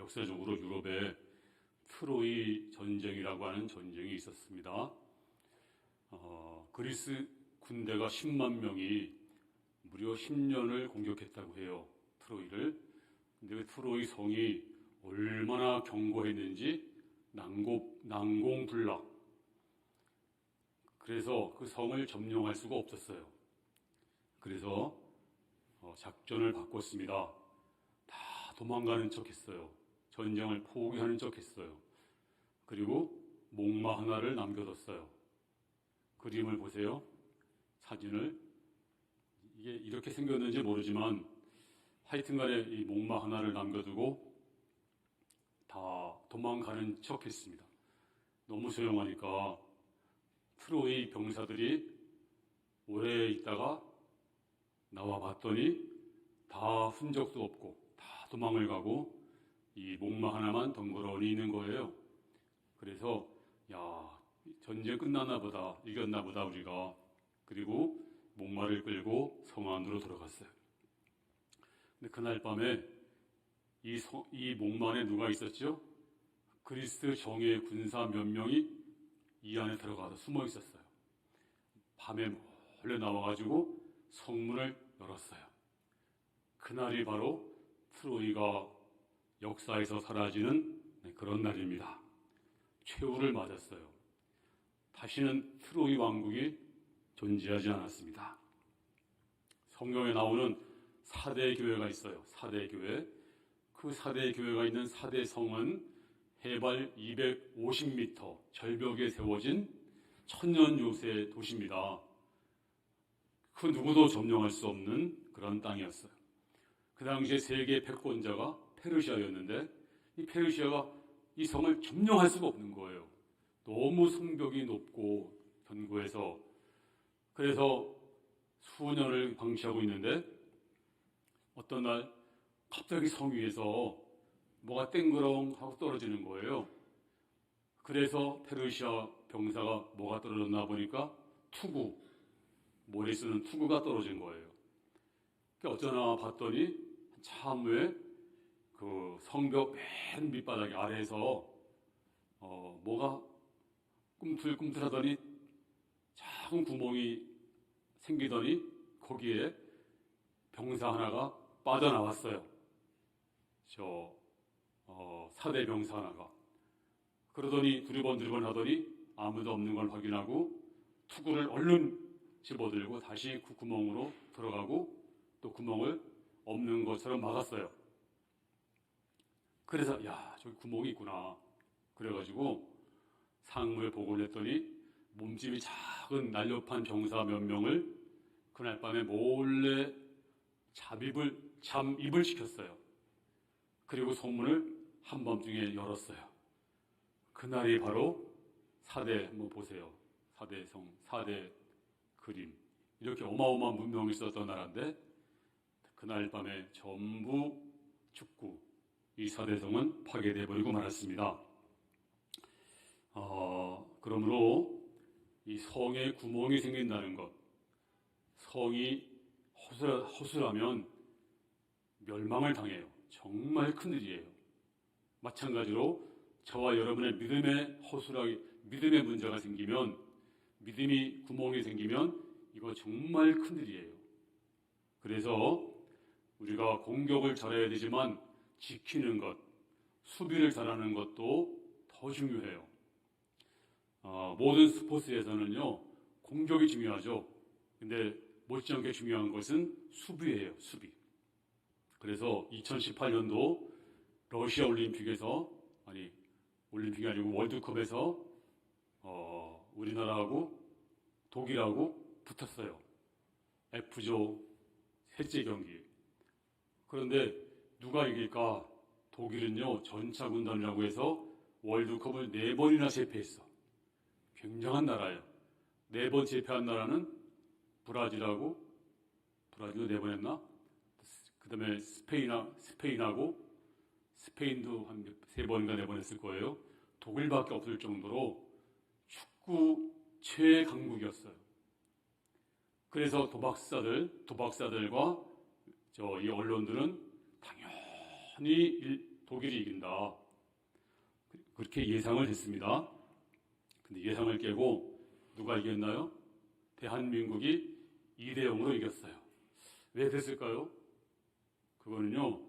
역사적으로 유럽에 트로이 전쟁이라고 하는 전쟁이 있었습니다. 그리스 군대가 10만 명이 무려 10년을 공격했다고 해요. 트로이를. 근데 그 트로이 성이 얼마나 견고했는지 난공불락. 그래서 그 성을 점령할 수가 없었어요. 그래서 작전을 바꿨습니다. 다 도망가는 척 했어요. 전쟁을 포기하는 척 했어요. 그리고 목마 하나를 남겨뒀어요. 그림을 보세요. 사진을. 이게 이렇게 생겼는지 모르지만 하여튼간에 이 목마 하나를 남겨두고 다 도망가는 척 했습니다. 너무 조용하니까 트로이 병사들이 오래 있다가 나와 봤더니 다 흔적도 없고 다 도망을 가고 이 목마 하나만 덩그러니 있는 거예요. 그래서 전쟁 끝났나 보다, 이겼나 보다 우리가. 그리고 목마를 끌고 성 안으로 들어갔어요. 근데 그날 밤에 이 목마 안에 누가 있었죠? 그리스 정예 군사 몇 명이 이 안에 들어가서 숨어 있었어요. 밤에 몰래 나와가지고 성문을 열었어요. 그날이 바로 트로이가 역사에서 사라지는 그런 날입니다. 최후를 맞았어요. 다시는 트로이 왕국이 존재하지 않았습니다. 성경에 나오는 4대 교회가 있어요. 4대 교회. 그 4대 교회가 있는 4대 성은 해발 250m 절벽에 세워진 천년 요새 도시입니다. 그 누구도 점령할 수 없는 그런 땅이었어요. 그 당시에 세계 패권자가 페르시아였는데 이 페르시아가 이 성을 점령할 수가 없는 거예요. 너무 성벽이 높고 견고해서. 그래서 수년을 방치하고 있는데 어떤 날 갑자기 성 위에서 뭐가 땡그렁 하고 떨어지는 거예요. 그래서 페르시아 병사가 뭐가 떨어졌나 보니까 투구, 머리 쓰는 투구가 떨어진 거예요. 어쩌나 봤더니 참 후에 그 성벽 맨 밑바닥 아래에서 뭐가 꿈틀꿈틀하더니 작은 구멍이 생기더니 거기에 병사 하나가 빠져나왔어요. 4대 병사 하나가. 그러더니 두리번 하더니 아무도 없는 걸 확인하고 투구를 얼른 집어들고 다시 그 구멍으로 들어가고 또 구멍을 없는 것처럼 막았어요. 그래서 저기 구멍이 있구나. 그래가지고 상무에 보고를 했더니 몸집이 작은 날렵한 병사 몇 명을 그날 밤에 몰래 잠입을 시켰어요. 그리고 성문을 한밤중에 열었어요. 그날이 바로 4대, 보세요. 4대 성, 4대 그림. 이렇게 어마어마한 문명이 있었던 나라인데 그날 밤에 전부 죽고 이 4대 성은 파괴되어버리고 말았습니다. 그러므로 이 성에 구멍이 생긴다는 것, 성이 허술하면 멸망을 당해요. 정말 큰일이에요. 마찬가지로 저와 여러분의 믿음의 문제가 생기면, 믿음이 구멍이 생기면 이거 정말 큰일이에요. 그래서 우리가 공격을 잘해야 되지만 지키는 것, 수비를 잘하는 것도 더 중요해요. 모든 스포츠에서는요, 공격이 중요하죠. 근데 못지않게 중요한 것은 수비예요, 수비. 그래서 2018년도 러시아 올림픽이 아니고 월드컵에서 우리나라하고 독일하고 붙었어요. F조 셋째 경기. 그런데 누가 이길까? 독일은요, 전차군단이라고 해서 월드컵을 4번이나 제패했어. 굉장한 나라예요. 4번 제패한 나라는 브라질도 4번 했나? 그 다음에 스페인도 한 3번인가 4번 했을 거예요. 독일밖에 없을 정도로 축구 최강국이었어요. 그래서 도박사들과 이 언론들은 당연히 독일이 이긴다. 그렇게 예상을 했습니다. 근데 예상을 깨고 누가 이겼나요? 대한민국이 2대 0으로 이겼어요. 왜 됐을까요? 그거는요,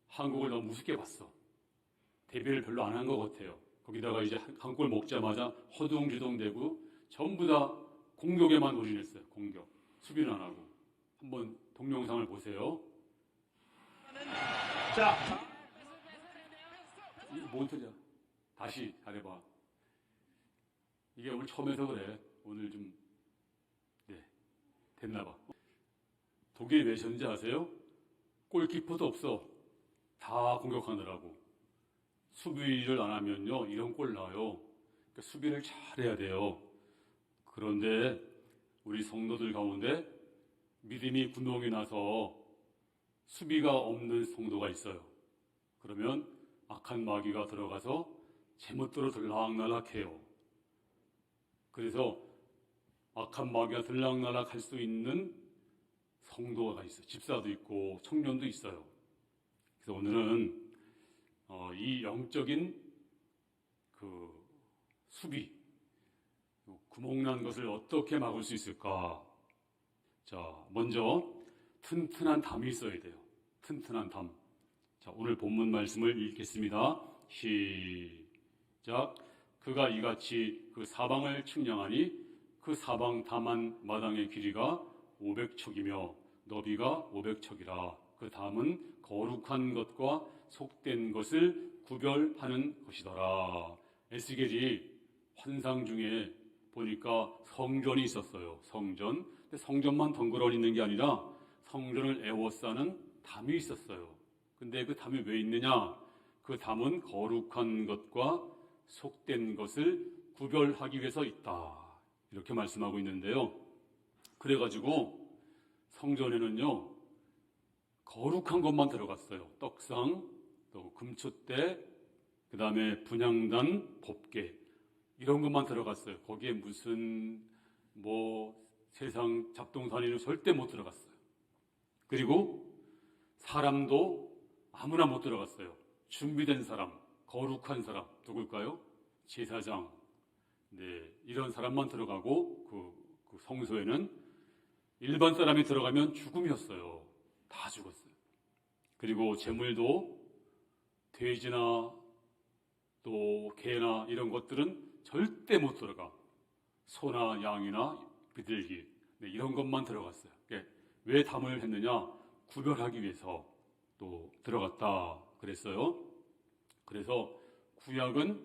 한국을 너무 우습게 봤어. 대비를 별로 안 한 것 같아요. 거기다가 이제 한 골 먹자마자 허둥지둥대고 전부 다 공격에만 올인했어요. 공격. 수비는 안 하고. 한번 동영상을 보세요. 자, 뭔 소리야? 다시 잘해봐. 이게 오늘 처음 해서 그래. 오늘 좀 됐나봐. 독일이 왜 졌는지 아세요? 골키퍼도 없어. 다 공격하느라고. 수비를 안 하면요, 이런 골 나요. 그러니까 수비를 잘해야 돼요. 그런데 우리 성도들 가운데 믿음이 군동이 나서 수비가 없는 성도가 있어요. 그러면 악한 마귀가 들어가서 제멋대로 들락날락해요. 그래서 악한 마귀가 들락날락 할 수 있는 성도가 있어요. 집사도 있고 청년도 있어요. 그래서 오늘은 이 영적인 그 수비, 구멍난 것을 어떻게 막을 수 있을까? 자, 먼저 튼튼한 담이 있어야 돼요. 튼튼한 담. 자, 오늘 본문 말씀을 읽겠습니다. 시작. 그가 이같이 그 사방을 측량하니 그 사방 담한 마당의 길이가 500척이며 너비가 500척이라. 그 담은 거룩한 것과 속된 것을 구별하는 것이더라. 에스겔이 환상 중에 보니까 성전이 있었어요. 성전. 근데 성전만 덩그러니 있는 게 아니라 성전을 에워싸는 담이 있었어요. 근데 그 담이 왜 있느냐? 그 담은 거룩한 것과 속된 것을 구별하기 위해서 있다. 이렇게 말씀하고 있는데요. 그래가지고 성전에는요, 거룩한 것만 들어갔어요. 떡상, 또 금촛대, 그 다음에 분향단, 법궤, 이런 것만 들어갔어요. 거기에 무슨 세상 잡동사니는 절대 못 들어갔어요. 그리고 사람도 아무나 못 들어갔어요. 준비된 사람, 거룩한 사람, 누굴까요? 제사장. 네, 이런 사람만 들어가고 그 성소에는 일반 사람이 들어가면 죽음이었어요. 다 죽었어요. 그리고 제물도 돼지나 또 개나 이런 것들은 절대 못 들어가. 소나 양이나 비둘기, 네, 이런 것만 들어갔어요. 왜 담을 했느냐? 구별하기 위해서 또 들어갔다 그랬어요. 그래서 구약은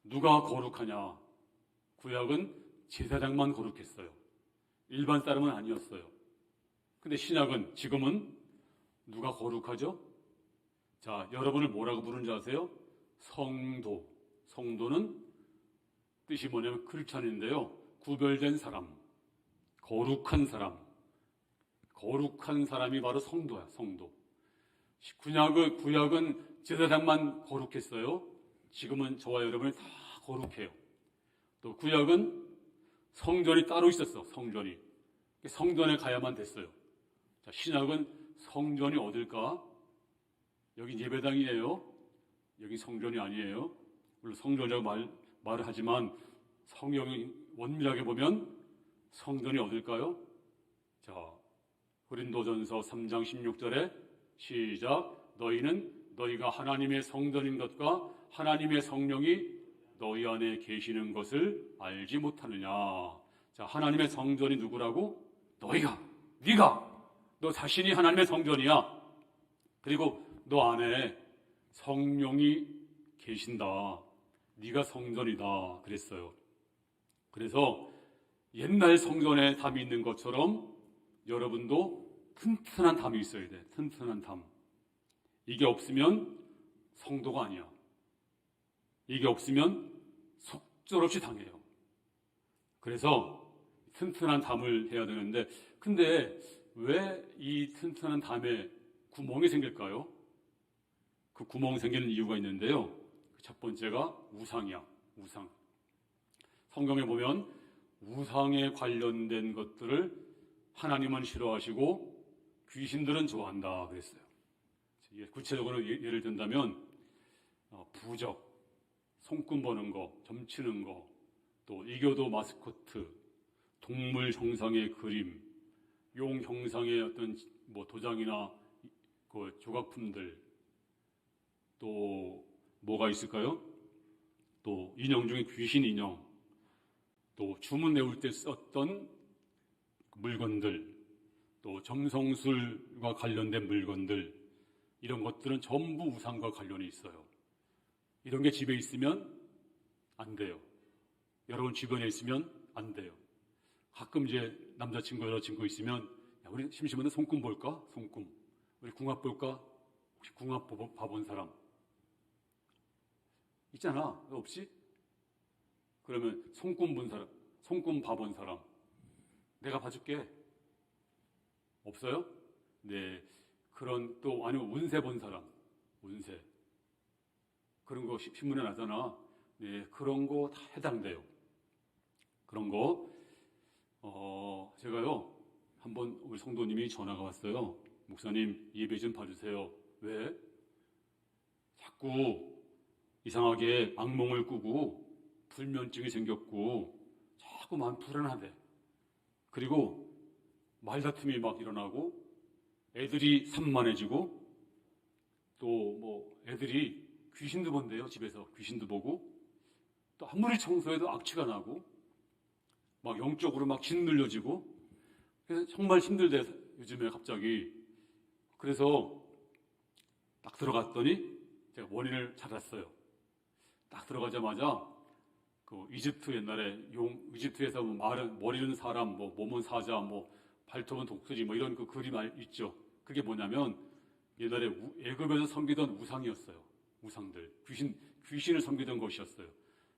누가 거룩하냐? 구약은 제사장만 거룩했어요. 일반 사람은 아니었어요. 근데 신약은 지금은 누가 거룩하죠? 자, 여러분을 뭐라고 부르는지 아세요? 성도. 성도는 뜻이 뭐냐면 크리스찬인데요. 구별된 사람, 거룩한 사람. 거룩한 사람이 바로 성도야, 성도. 구약은 제사장만 거룩했어요. 지금은 저와 여러분이 다 거룩해요. 또 구약은 성전이 따로 있었어, 성전이. 성전에 가야만 됐어요. 자, 신약은 성전이 어딜까? 여기 예배당이에요. 여기 성전이 아니에요. 물론 성전이라고 말을 하지만 성경이 원밀하게 보면 성전이 어딜까요? 자, 고린도전서 3장 16절에 시작. 너희는 너희가 하나님의 성전인 것과 하나님의 성령이 너희 안에 계시는 것을 알지 못하느냐. 자, 하나님의 성전이 누구라고? 너희가, 네가, 너 자신이 하나님의 성전이야. 그리고 너 안에 성령이 계신다. 네가 성전이다 그랬어요. 그래서 옛날 성전에 담이 있는 것처럼 여러분도 튼튼한 담이 있어야 돼. 튼튼한 담. 이게 없으면 성도가 아니야. 이게 없으면 속절없이 당해요. 그래서 튼튼한 담을 해야 되는데, 근데 왜 이 튼튼한 담에 구멍이 생길까요? 그 구멍 생기는 이유가 있는데요. 첫 번째가 우상이야. 우상. 성경에 보면 우상에 관련된 것들을 하나님은 싫어하시고 귀신들은 좋아한다 그랬어요. 구체적으로 예를 든다면 부적, 손금 보는 거, 점치는 거, 또 이교도 마스코트, 동물 형상의 그림, 용 형상의 어떤 뭐 도장이나 그 조각품들, 또 뭐가 있을까요? 또 인형 중에 귀신 인형, 또 주문 외울 때 썼던 물건들, 또 점성술과 관련된 물건들, 이런 것들은 전부 우상과 관련이 있어요. 이런 게 집에 있으면 안 돼요. 여러분 주변에 있으면 안 돼요. 가끔 이제 남자친구, 여자친구 있으면 야, 우리 심심한데 손금 볼까? 손금. 우리 궁합 볼까? 혹시 궁합 봐본 사람? 있잖아. 없이? 그러면 손금 본 사람, 손금 봐본 사람. 내가 봐줄게. 없어요? 네. 그런 또 아니면 운세 본 사람. 운세. 그런 거 신문에 나잖아. 네. 그런 거 다 해당돼요. 그런 거. 제가요. 한번 우리 성도님이 전화가 왔어요. 목사님 예배 좀 봐주세요. 왜? 자꾸 이상하게 악몽을 꾸고 불면증이 생겼고 자꾸만 불안하대. 그리고 말다툼이 막 일어나고 애들이 산만해지고 또 뭐 애들이 귀신도 본대요. 집에서 귀신도 보고 또 아무리 청소해도 악취가 나고 막 영적으로 막 짓눌려지고 그래서 정말 힘들대 요즘에 갑자기. 그래서 딱 들어갔더니 제가 원인을 찾았어요. 딱 들어가자마자 그 이집트 옛날에 이집트에서 뭐 머리는 사람, 뭐 몸은 사자, 뭐 발톱은 독수리, 뭐 이런 그 그림 있죠. 그게 뭐냐면 옛날에 애굽에서 섬기던 우상이었어요. 우상들, 귀신을 섬기던 것이었어요.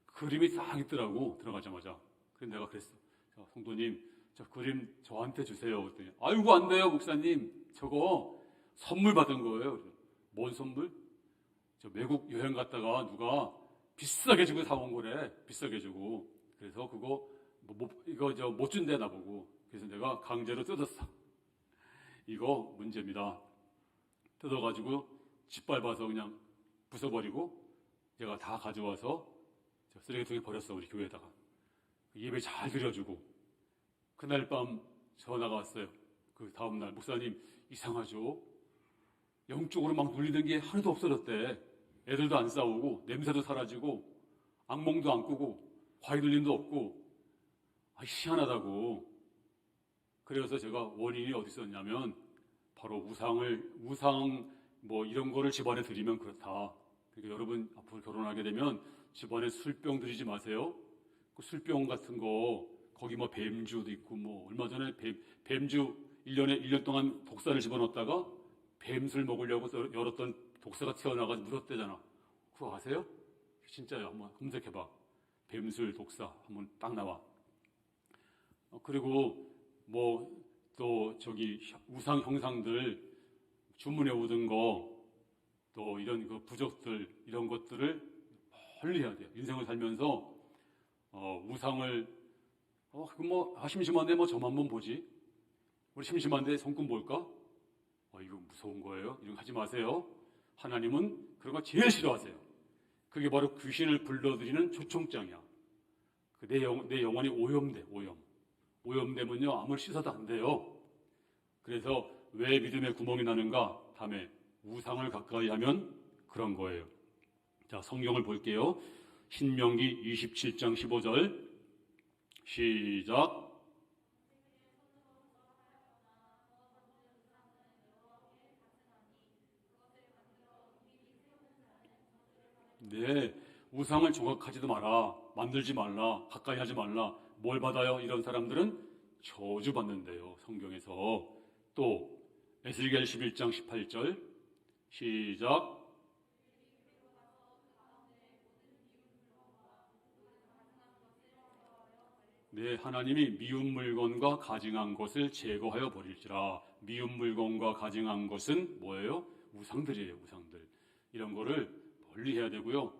그림이 딱 있더라고 들어가자마자. 그래서 내가 그랬어. 성도님, 저 그림 저한테 주세요. 그랬더니 아이고 안 돼요, 목사님. 저거 선물 받은 거예요. 뭔 선물? 저 외국 여행 갔다가 누가 비싸게 주고 사온 거래. 비싸게 주고. 그래서 그거 이거 저 못 준대 나보고. 그래서 내가 강제로 뜯었어. 이거 문제입니다. 뜯어가지고 짓밟아서 그냥 부숴버리고 제가 다 가져와서 쓰레기통에 버렸어. 우리 교회에다가. 예배 잘 드려주고 그날 밤 전화가 왔어요. 그 다음날 목사님 이상하죠? 영적으로 막 눌리던 게 하나도 없어졌대. 애들도 안 싸우고 냄새도 사라지고 악몽도 안 꾸고 과유들림도 없고 희한하다고. 그래서 제가 원인이 어디 있었냐면 바로 우상 뭐 이런 거를 집안에 들이면 그렇다. 그러니까 여러분 앞으로 결혼하게 되면 집안에 술병 들이지 마세요. 그 술병 같은 거 거기 뭐 뱀주도 있고 뭐 얼마 전에 뱀주 1년 동안 독사를 집어넣었다가 뱀술 먹으려고 열었던 독사가 튀어나가서 물었대잖아. 그거 아세요? 진짜요. 한번 검색해봐. 뱀술 독사 한번 딱 나와. 그리고 뭐 또 저기 우상 형상들 주문해 오던 거 또 이런 그 부적들 이런 것들을 멀리 해야 돼요. 인생을 살면서 우상을 심심한데 뭐 저만 한번 보지. 우리 심심한데 손금 볼까? 이거 무서운 거예요. 이런 거 하지 마세요. 하나님은 그런 거 제일 싫어하세요. 그게 바로 귀신을 불러들이는 초청장이야. 내 영혼이 오염돼. 오염되면요 아무리 씻어도 안 돼요. 그래서 왜 믿음의 구멍이 나는가? 다음에 우상을 가까이 하면 그런 거예요. 자, 성경을 볼게요. 신명기 27장 15절 시작. 네, 우상을 조각하지도 마라. 만들지 말라. 가까이 하지 말라. 뭘 받아요? 이런 사람들은 저주받는데요. 성경에서. 또 에스겔 11장 18절 시작. 네, 하나님이 미운 물건과 가증한 것을 제거하여 버릴지라. 미운 물건과 가증한 것은 뭐예요? 우상들이에요. 우상들. 이런 거를 멀리 해야 되고요.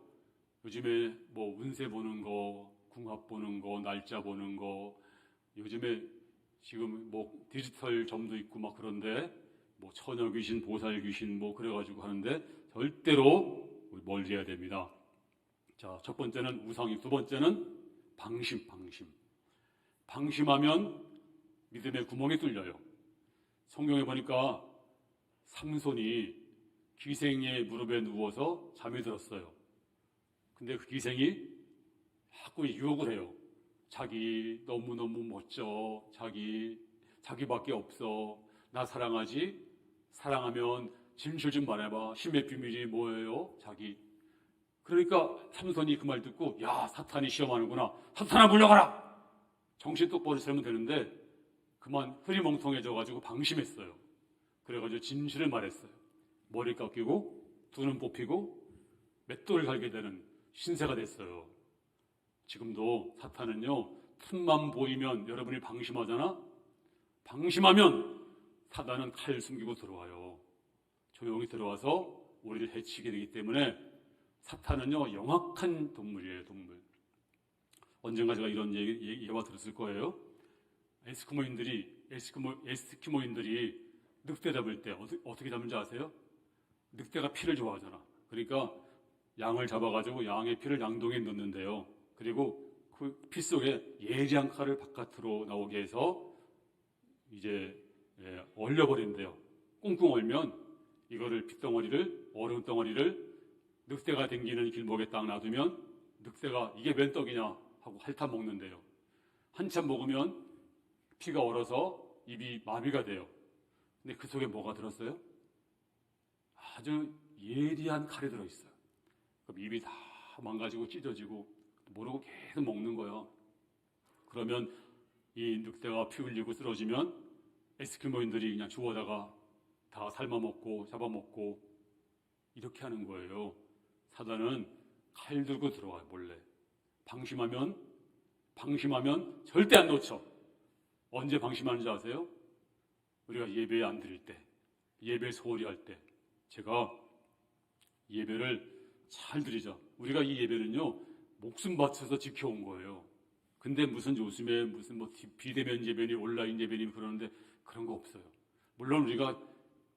요즘에 뭐 운세 보는 거, 궁합 보는 거, 날짜 보는 거, 요즘에 지금 뭐 디지털 점도 있고 막 그런데 뭐 처녀 귀신, 보살 귀신 뭐 그래가지고 하는데 절대로 멀리 해야 됩니다. 자, 첫 번째는 우상이, 두 번째는 방심. 방심하면 믿음의 구멍이 뚫려요. 성경에 보니까 삼손이 기생의 무릎에 누워서 잠이 들었어요. 근데 그 기생이 자꾸 유혹을 해요. 자기 너무너무 멋져. 자기밖에 없어. 나 사랑하지? 사랑하면 진실 좀 말해봐. 힘의 비밀이 뭐예요? 자기. 그러니까 삼손이 그 말 듣고, 야, 사탄이 시험하는구나. 사탄아, 물러가라! 정신 똑바로 차리면 되는데 그만 흐리멍텅해져가지고 방심했어요. 그래가지고 진실을 말했어요. 머리 깎이고 두 눈 뽑히고 맷돌을 갈게 되는 신세가 됐어요. 지금도 사탄은요, 틈만 보이면 여러분이 방심하잖아? 방심하면 사단은 칼 숨기고 들어와요. 조용히 들어와서 우리를 해치게 되기 때문에 사탄은요, 영악한 동물이에요, 동물. 언젠가 제가 이런 얘기가 들었을 거예요. 에스키모인들이 늑대 잡을 때 어떻게 잡는지 아세요? 늑대가 피를 좋아하잖아. 그러니까 양을 잡아가지고 양의 피를 양동이에 넣는데요. 그리고 그 피 속에 예리한 칼을 바깥으로 나오게 해서 이제 얼려버린대요. 꽁꽁 얼면 이거를 핏덩어리를, 얼음 덩어리를 늑대가 댕기는 길목에 딱 놔두면 늑대가 이게 웬 떡이냐 하고 핥아 먹는데요. 한참 먹으면 피가 얼어서 입이 마비가 돼요. 근데 그 속에 뭐가 들었어요? 아주 예리한 칼이 들어있어요. 그럼 입이 다 망가지고 찢어지고 모르고 계속 먹는 거예요. 그러면 이 늑대가 피 흘리고 쓰러지면 에스키모인들이 그냥 주워다가 다 삶아먹고 잡아먹고 이렇게 하는 거예요. 사단은 칼 들고 들어와요, 몰래. 방심하면 절대 안 놓쳐. 언제 방심하는지 아세요? 우리가 예배 안 드릴 때, 예배 소홀히 할 때. 제가 예배를 잘 드리자. 우리가 이 예배는요, 목숨 바쳐서 지켜온 거예요. 근데 무슨 요즘에 무슨 비대면 예배니 온라인 예배니 그러는데 그런 거 없어요. 물론 우리가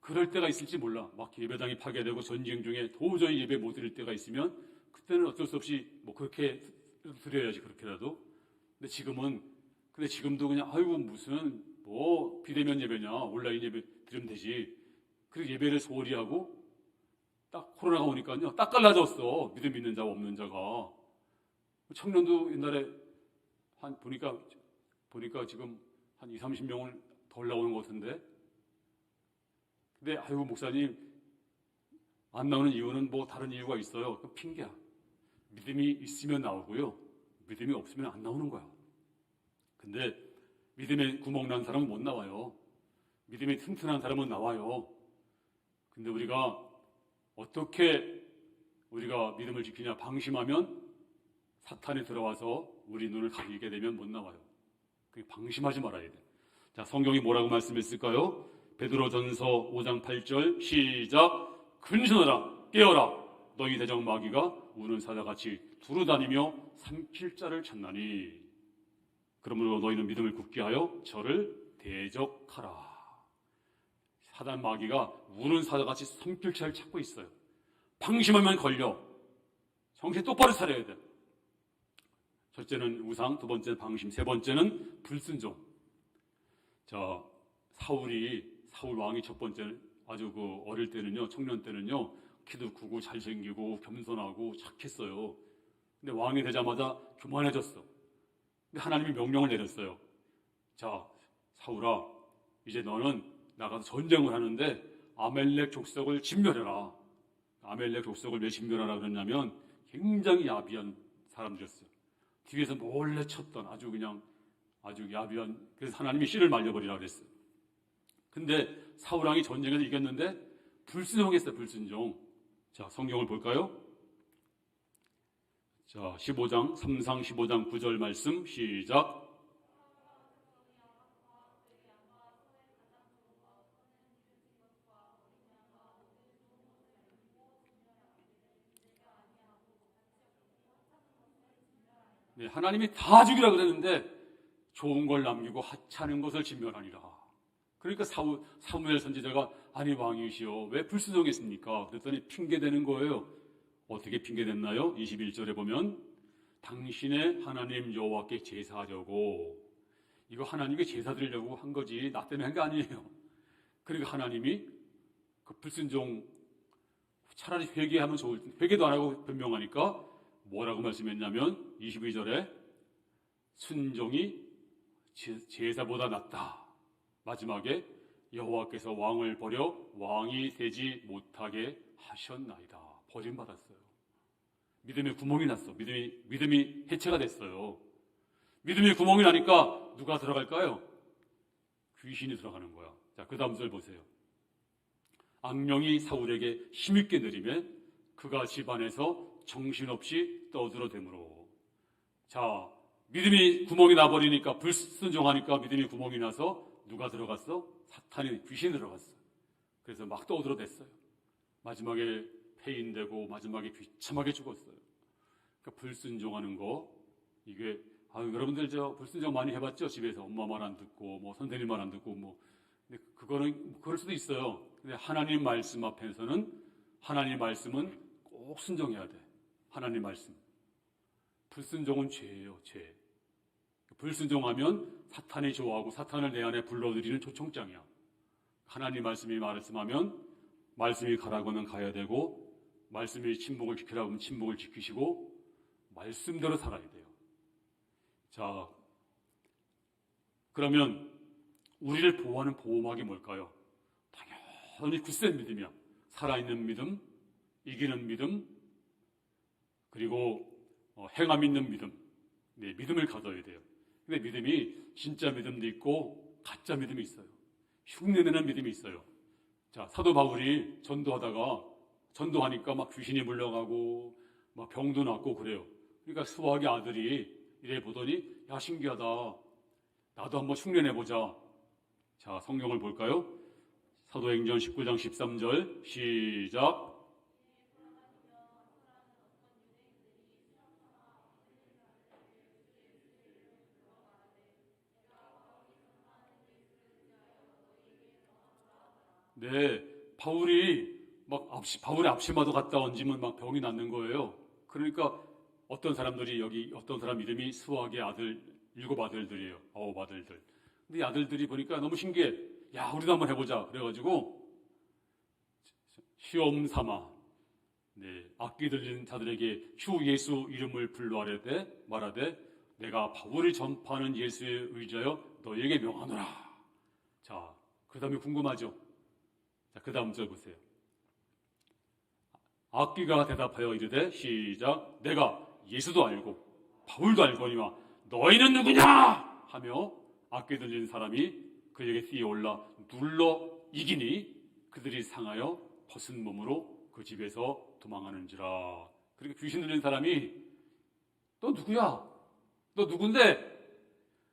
그럴 때가 있을지 몰라. 막 예배당이 파괴되고 전쟁 중에 도저히 예배 못 드릴 때가 있으면 그때는 어쩔 수 없이 그렇게 드려야지, 그렇게라도. 근데 지금도 그냥 아이고 무슨 비대면 예배냐, 온라인 예배 드리면 되지. 그리고 예배를 소홀히 하고 딱 코로나가 오니까요, 딱 갈라졌어. 믿음 있는 자와 없는 자가. 청년도 옛날에 보니까 지금 한 20-30명을 덜 나오는 것 같은데. 근데 아이고 목사님 안 나오는 이유는 다른 이유가 있어요. 그 핑계야. 믿음이 있으면 나오고요, 믿음이 없으면 안 나오는 거야. 근데 믿음에 구멍 난 사람은 못 나와요. 믿음이 튼튼한 사람은 나와요. 근데 우리가 어떻게 우리가 믿음을 지키냐? 방심하면 사탄이 들어와서 우리 눈을 가리게 되면 못 나와요. 방심하지 말아야 돼. 자, 성경이 뭐라고 말씀했을까요? 베드로전서 5장 8절 시작. 근신하라, 깨어라. 너희 대적 마귀가 우는 사자같이 두루다니며 삼킬 자를 찾나니. 그러므로 너희는 믿음을 굳게 하여 저를 대적하라. 사단 마귀가 우는 사자같이 삼킬 자를 찾고 있어요. 방심하면 걸려. 정신 똑바로 차려야 돼. 첫째는 우상, 두 번째는 방심, 세 번째는 불순종. 자, 사울 왕이 첫 번째는 아주 어릴 때는요, 청년 때는요, 키도 크고 잘생기고 겸손하고 착했어요. 근데 왕이 되자마자 교만해졌어. 근데 하나님이 명령을 내렸어요. 자, 사울아, 이제 너는 나가서 전쟁을 하는데 아멜렉 족속을 진멸해라. 아멜렉 족속을 왜 진멸하라 그랬냐면 굉장히 야비한 사람들이었어요. 뒤에서 몰래 쳤던 아주 야비한, 그래서 하나님이 씨를 말려버리라 그랬어요. 근데 사울왕이 전쟁에서 이겼는데 불순종했어요, 불순종. 자, 성경을 볼까요? 자, 3상 15장 9절 말씀 시작. 네, 하나님이 다 죽이라 그랬는데 좋은 걸 남기고 하찮은 것을 진멸하니라. 그러니까 사무엘 선지자가 아니 왕이시여 왜 불순종했습니까? 그랬더니 핑계대는 거예요. 어떻게 핑계댔나요? 21절에 보면 당신의 하나님 여호와께 제사하려고, 이거 하나님께 제사 드리려고 한 거지 나 때문에 한 게 아니에요. 그러니까 하나님이 그 불순종, 차라리 회개하면 좋을 텐데 회개도 안 하고 변명하니까 뭐라고 말씀했냐면 22절에 순종이 제사보다 낫다. 마지막에 여호와께서 왕을 버려 왕이 되지 못하게 하셨나이다. 버림받았어요. 믿음의 구멍이 났어. 믿음이 해체가 됐어요. 믿음의 구멍이 나니까 누가 들어갈까요? 귀신이 들어가는 거야. 자, 그 다음 절 보세요. 악령이 사울에게 힘있게 내리매 그가 집안에서 정신없이 떠들어대므로. 자, 믿음이 구멍이 나버리니까, 불순종하니까 믿음이 구멍이 나서 누가 들어갔어? 사탄이, 귀신이 들어갔어. 그래서 막 떠들어댔어요. 마지막에 폐인되고 마지막에 비참하게 죽었어요. 그러니까 불순종하는 거, 이게 여러분들 저 불순종 많이 해봤죠? 집에서 엄마 말 안 듣고 뭐 선생님 말 안 듣고 뭐. 근데 그거는 그럴 수도 있어요. 근데 하나님 말씀 앞에서는 하나님 말씀은 꼭 순종해야 돼. 하나님 말씀. 불순종은 죄예요, 죄. 불순종하면 사탄이 좋아하고 사탄을 내 안에 불러들이는 초청장이야. 하나님 말씀이 말씀하면 말씀이 가라고는 가야 되고, 말씀이 침묵을 지키라고 하면 침묵을 지키시고, 말씀대로 살아야 돼요. 자, 그러면 우리를 보호하는 보호막이 뭘까요? 당연히 굳센 믿음이야. 살아있는 믿음, 이기는 믿음, 그리고 행함 있는 믿음. 네, 믿음을 가져야 돼요. 근데 믿음이 진짜 믿음도 있고 가짜 믿음이 있어요. 흉내내는 믿음이 있어요. 자, 사도 바울이 전도하니까 막 귀신이 물러가고 막 병도 낫고 그래요. 그러니까 수학의 아들이 이래 보더니, 야, 신기하다. 나도 한번 흉내내보자. 자, 성경을 볼까요? 사도행전 19장 13절 시작. 네, 바울의 앞치마도 갖다 얹으면 막 병이 낫는 거예요. 그러니까 어떤 사람들이, 여기 어떤 사람 이름이 수학의 아들, 7 아들들이에요. 9 아들들. 근데 이 아들들이 보니까 너무 신기해. 야, 우리도 한번 해보자. 그래가지고 시험 삼아, 네, 악기 들리는 자들에게 주 예수 이름을 불러하려되 말하되 내가 바울이 전파하는 예수에 의지하여 너에게 명하노라. 자, 그 다음에 궁금하죠? 자, 그 다음 절 보세요. 악기가 대답하여 이르되 시작. 내가 예수도 알고 바울도 알거니와 너희는 누구냐 하며 악기 들린 사람이 그에게 뛰어올라 눌러 이기니 그들이 상하여 벗은 몸으로 그 집에서 도망하는지라. 그리고 귀신 들린 사람이 너 누구야? 너 누군데?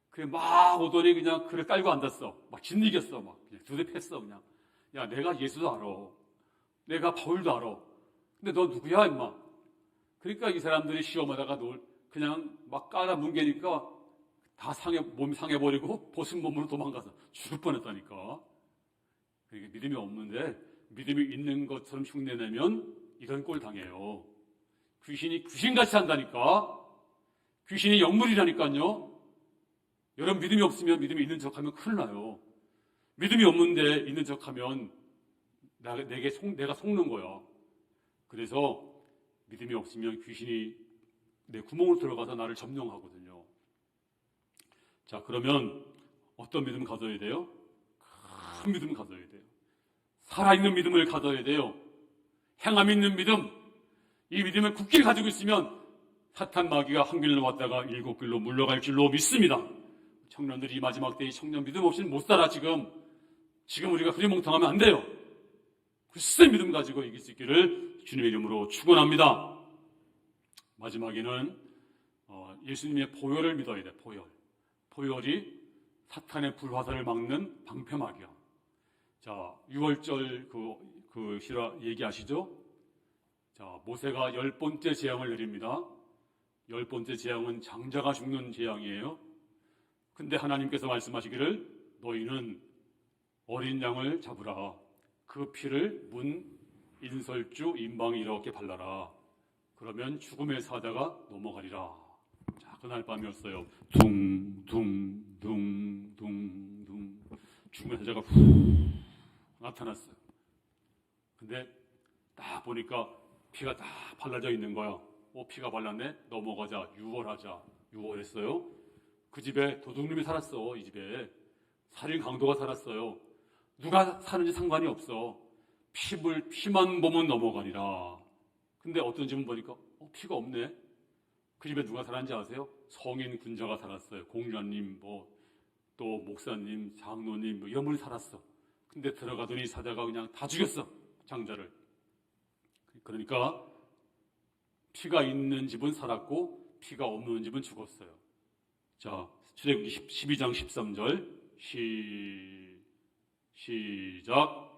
그래 막 오더니 그냥 그를 깔고 앉았어. 막 짓이겼어. 막 그냥 두대 팼어. 그냥 야, 내가 예수도 알아. 내가 바울도 알아. 근데 너 누구야 임마? 그러니까 이 사람들이 시험하다가 그냥 막 깔아 뭉개니까 다 몸이 상해버리고 벗은 몸으로 도망가서 죽을 뻔했다니까. 그러니까 믿음이 없는데 믿음이 있는 것처럼 흉내내면 이런 꼴 당해요. 귀신이 귀신같이 한다니까. 귀신이 영물이라니까요. 여러분 믿음이 없으면 믿음이 있는 척하면 큰일 나요. 믿음이 없는데 있는 척하면 내가 속는 거야. 그래서 믿음이 없으면 귀신이 내 구멍으로 들어가서 나를 점령하거든요. 자, 그러면 어떤 믿음 가져야 돼요? 큰 믿음 가져야 돼요. 살아있는 믿음을 가져야 돼요. 행함 있는 믿음. 이 믿음을 굳게 가지고 있으면 사탄 마귀가 한 길로 왔다가 7 길로 물러갈 줄로 믿습니다. 청년들이 마지막 때의 청년 믿음 없이는 못 살아. 지금 우리가 흐리멍텅하면 안 돼요. 굳센 믿음 가지고 이길 수 있기를 주님의 이름으로 축원합니다. 마지막에는 예수님의 보혈을 믿어야 돼. 보혈이 사탄의 불화살을 막는 방패막이야. 자, 6월절 그 실화 얘기하시죠? 자, 모세가 10번째 재앙을 내립니다. 10번째 재앙은 장자가 죽는 재앙이에요. 근데 하나님께서 말씀하시기를 너희는 어린 양을 잡으라. 그 피를 문, 인설주, 임방에 이렇게 발라라. 그러면 죽음의 사자가 넘어가리라. 자, 그날 밤이었어요. 둥둥둥둥둥 죽음의 사자가 후 나타났어요. 근데 딱 보니까 피가 다 발라져 있는 거야. 피가 발랐네? 넘어가자. 유월하자. 유월했어요. 그 집에 도둑놈이 살았어. 이 집에 살인 강도가 살았어요. 누가 사는지 상관이 없어. 피만 보면 넘어가니라. 근데 어떤 집은 보니까 피가 없네. 그 집에 누가 살았는지 아세요? 성인 군자가 살았어요. 공자님, 또 목사님, 장로님 이런 분이 살았어. 근데 들어가더니 사자가 그냥 다 죽였어. 장자를. 그러니까 피가 있는 집은 살았고 피가 없는 집은 죽었어요. 자, 출애굽기 12장 13절 시작.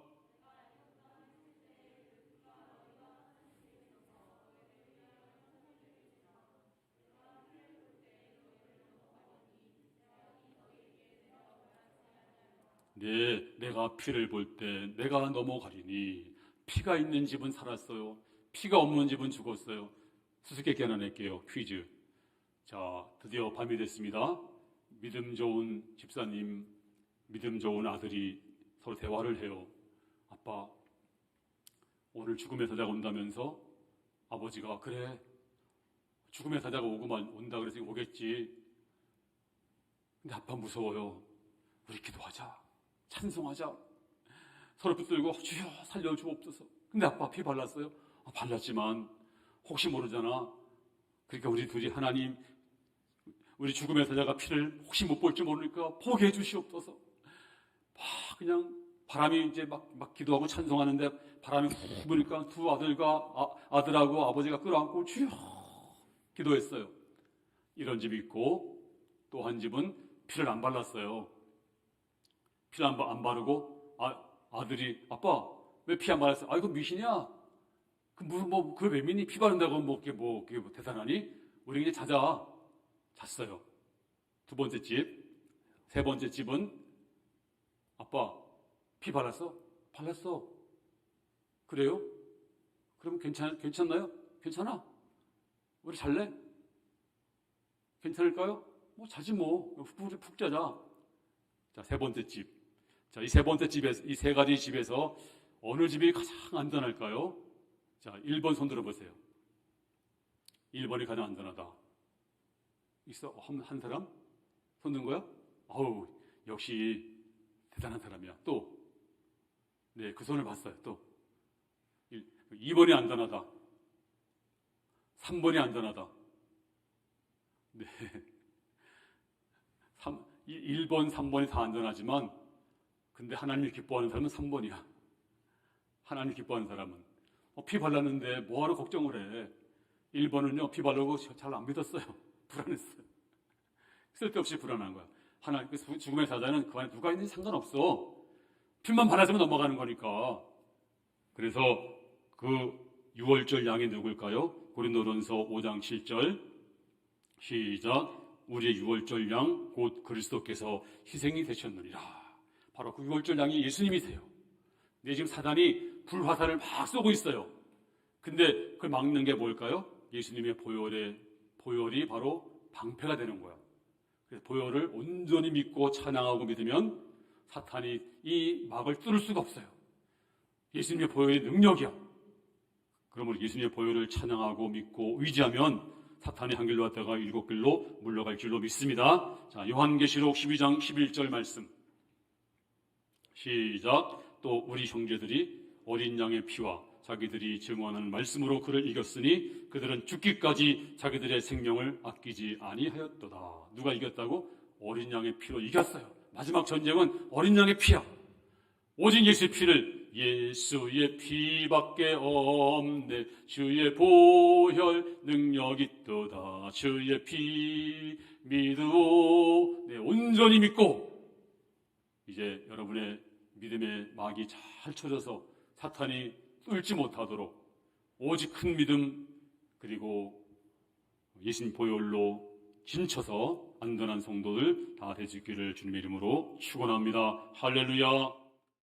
내가 피를 볼 때 내가 넘어가리니 피가 있는 집은 살았어요. 피가 없는 집은 죽었어요. 수수께끼 하나 낼게요. 퀴즈. 자, 드디어 밤이 됐습니다. 믿음 좋은 집사님, 믿음 좋은 아들이 서로 대화를 해요. 아빠, 오늘 죽음의 사자가 온다면서? 아버지가 그래, 죽음의 사자가 온다 그래서 오겠지. 근데 아빠 무서워요. 우리 기도하자. 찬송하자. 서로 붙들고 주여 살려주옵소서. 근데 아빠 피 발랐어요? 발랐지만 혹시 모르잖아. 그러니까 우리 둘이 하나님, 우리 죽음의 사자가 피를 혹시 못 볼지 모르니까 보게 해주시옵소서. 그냥 바람이 이제 막 기도하고 찬송하는데 바람이 훅 부니까 두 아들하고 아버지가 끌어안고 주여 기도했어요. 이런 집이 있고 또 한 집은 피를 안 발랐어요. 피를 안 바르고 아들이 아빠 왜 피 안 발랐어? 이거 미신이야. 그 왜 믿니? 피 바른다고 그게 대단하니? 우리 그냥 자자. 잤어요. 두 번째 집. 세 번째 집은 아빠 피 발랐어? 발랐어. 그래요? 그럼 괜찮나요? 괜찮아. 우리 잘래? 괜찮을까요? 자지 우리 푹 자자. 자, 세 번째 집. 자, 이 세 번째 집에서, 이 세 가지 집에서 어느 집이 가장 안전할까요? 자, 1번 손 들어보세요. 1번이 가장 안전하다. 있어? 한 사람? 손 든 거야? 역시 대단한 사람이야. 또, 네, 그 손을 봤어요. 또, 2번이 안전하다. 3번이 안전하다. 네. 1번, 3번이 다 안전하지만, 근데 하나님을 기뻐하는 사람은 3번이야. 하나님 기뻐하는 사람은. 피 발랐는데 뭐하러 걱정을 해. 1번은요, 피 바르고 잘 안 믿었어요. 불안했어요. 쓸데없이 불안한 거야. 죽음의 사자는 그 안에 누가 있는지 상관없어. 피만 발라주면 넘어가는 거니까. 그래서 그 6월절 양이 누굴까요? 고린도전서 5장 7절 시작. 우리의 6월절 양 곧 그리스도께서 희생이 되셨느니라. 바로 그 6월절 양이 예수님이세요. 근데 지금 사단이 불화살을 막 쏘고 있어요. 근데 그걸 막는 게 뭘까요? 예수님의 보혈이 바로 방패가 되는 거야. 그래서 보혈을 온전히 믿고 찬양하고 믿으면 사탄이 이 막을 뚫을 수가 없어요. 예수님의 보혈이 능력이야. 그러므로 예수님의 보혈을 찬양하고 믿고 의지하면 사탄이 한 길로 왔다가 7길로 물러갈 줄로 믿습니다. 자, 요한계시록 12장 11절 말씀 시작. 또 우리 형제들이 어린 양의 피와 자기들이 증언하는 말씀으로 그를 이겼으니 그들은 죽기까지 자기들의 생명을 아끼지 아니하였도다. 누가 이겼다고? 어린 양의 피로 이겼어요. 마지막 전쟁은 어린 양의 피야. 오직 예수의 피를, 예수의 피밖에 없네. 주의 보혈 능력 있도다. 주의 피 믿으오. 네, 온전히 믿고 이제 여러분의 믿음의 막이 잘 쳐져서 사탄이 뚫지 못하도록 오직 큰 믿음 그리고 예수님 보혈로 진쳐서 안전한 성도들 다 되시기를 주님의 이름으로 축원합니다. 할렐루야.